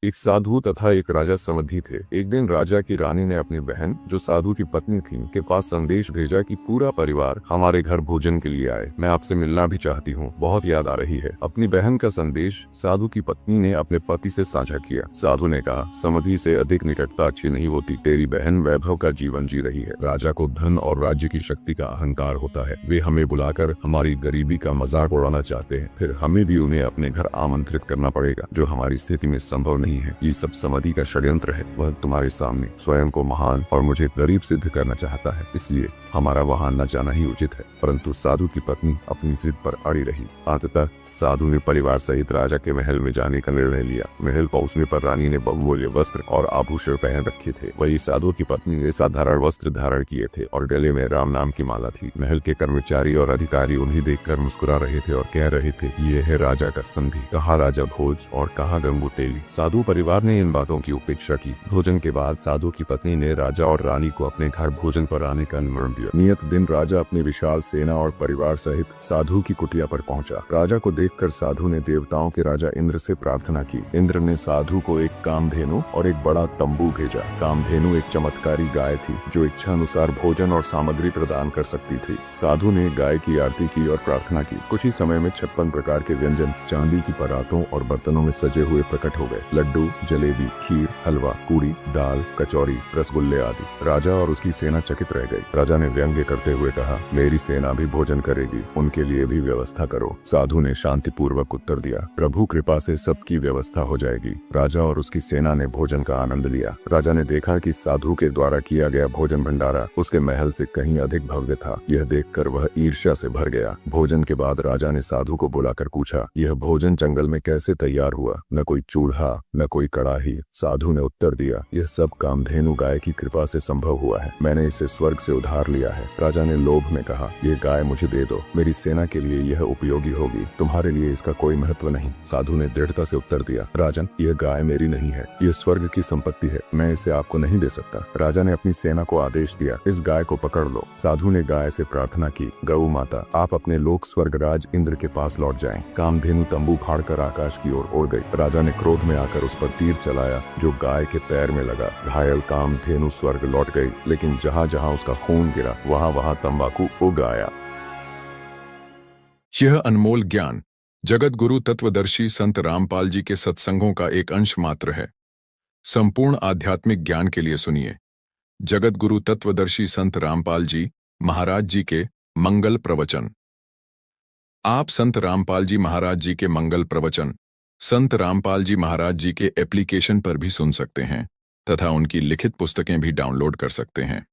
एक साधु तथा एक राजा समधी थे। एक दिन राजा की रानी ने अपनी बहन, जो साधु की पत्नी थी, के पास संदेश भेजा कि पूरा परिवार हमारे घर भोजन के लिए आए। मैं आपसे मिलना भी चाहती हूँ, बहुत याद आ रही है। अपनी बहन का संदेश साधु की पत्नी ने अपने पति से साझा किया। साधु ने कहा, समधी से अधिक निकटता अच्छी नहीं होती। तेरी बहन वैभव का जीवन जी रही है। राजा को धन और राज्य की शक्ति का अहंकार होता है। वे हमें बुलाकर हमारी गरीबी का मजाक उड़ाना चाहते हैं, फिर हमें भी उन्हें अपने घर आमंत्रित करना पड़ेगा, जो हमारी स्थिति में संभव नहीं है। ये सब समधी का षड्यंत्र है। वह तुम्हारे सामने स्वयं को महान और मुझे गरीब सिद्ध करना चाहता है, इसलिए हमारा वहां न जाना ही उचित है। परंतु साधु की पत्नी अपनी जिद पर अड़ी रही। अंततः साधु ने परिवार सहित राजा के महल में जाने का निर्णय लिया। महल पहुंचने पर रानी ने बहुमूल्य वस्त्र और आभूषण पहन रखे थे। वही साधु की पत्नी ने साधारण वस्त्र धारण किए थे और गले में राम नाम की माला थी। महल के कर्मचारी और अधिकारी उन्हें देखकर मुस्कुरा रहे थे और कह रहे थे, ये है राजा का संधि। कहाँ राजा भोज और कहाँ गंगू तेली। साधु परिवार ने इन बातों की उपेक्षा की। भोजन के बाद साधु की पत्नी ने राजा और रानी को अपने घर भोजन पर आने का निमंत्रण दिया। नियत दिन राजा अपनी विशाल सेना और परिवार सहित साधु की कुटिया पर पहुंचा। राजा को देखकर साधु ने देवताओं के राजा इंद्र से प्रार्थना की। इंद्र ने साधु को एक कामधेनु और एक बड़ा तंबू भेजा। कामधेनु एक चमत्कारी गाय थी, जो इच्छा अनुसार भोजन और सामग्री प्रदान कर सकती थी। साधु ने गाय की आरती की और प्रार्थना की। कुछ ही समय में 56 प्रकार के व्यंजन चांदी की परातों और बर्तनों में सजे हुए प्रकट हो गए। लड्डू, जलेबी, खीर, हलवा, पूरी, दाल, कचौरी, रसगुल्ले आदि। राजा और उसकी सेना चकित रह गई। राजा ने व्यंग्य करते हुए कहा, मेरी सेना भी भोजन करेगी, उनके लिए भी व्यवस्था करो। साधु ने शांतिपूर्वक उत्तर दिया, प्रभु कृपा से सबकी व्यवस्था हो जाएगी। राजा और उसकी सेना ने भोजन का आनंद लिया। राजा ने देखा कि साधु के द्वारा किया गया भोजन भंडारा उसके महल से कहीं अधिक भव्य था। यह देखकर वह ईर्ष्या से भर गया। भोजन के बाद राजा ने साधु को बुलाकर पूछा, यह भोजन जंगल में कैसे तैयार हुआ? न कोई चूल्हा, न कोई कड़ाही। साधु ने उत्तर दिया, यह सब कामधेनु गाय की कृपा से संभव हुआ है। मैंने इसे स्वर्ग से उधार लिया है। राजा ने लोभ में कहा, यह गाय मुझे दे दो, मेरी सेना के लिए यह उपयोगी होगी, तुम्हारे लिए इसका कोई महत्व नहीं। साधु ने दृढ़ता से उत्तर दिया, राजन, यह गाय मेरी नहीं है, यह स्वर्ग की संपत्ति है, मैं इसे आपको नहीं दे सकता। राजा ने अपनी सेना को आदेश दिया, इस गाय को पकड़ लो। साधु ने गाय से प्रार्थना की, गौ माता, आप अपने लोक स्वर्ग राज इंद्र के पास लौट जाएं। कामधेनु तंबू फाड़कर आकाश की ओर उड़ गई। राजा ने क्रोध में आकर उस पर तीर चलाया, जो गाय के पैर में लगा। घायल कामधेनु स्वर्ग लौट गई, लेकिन जहाँ जहाँ उसका खून गिरा, वहाँ वहाँ तंबाकू उग आया। यह अनमोल ज्ञान जगत गुरु तत्वदर्शी संत रामपाल जी के सत्संगों का एक अंश मात्र है। संपूर्ण आध्यात्मिक ज्ञान के लिए सुनिए जगत गुरु तत्वदर्शी संत रामपाल जी महाराज जी के मंगल प्रवचन। आप संत रामपाल जी महाराज जी के मंगल प्रवचन संत रामपाल जी महाराज जी के एप्लीकेशन पर भी सुन सकते हैं तथा उनकी लिखित पुस्तकें भी डाउनलोड कर सकते हैं।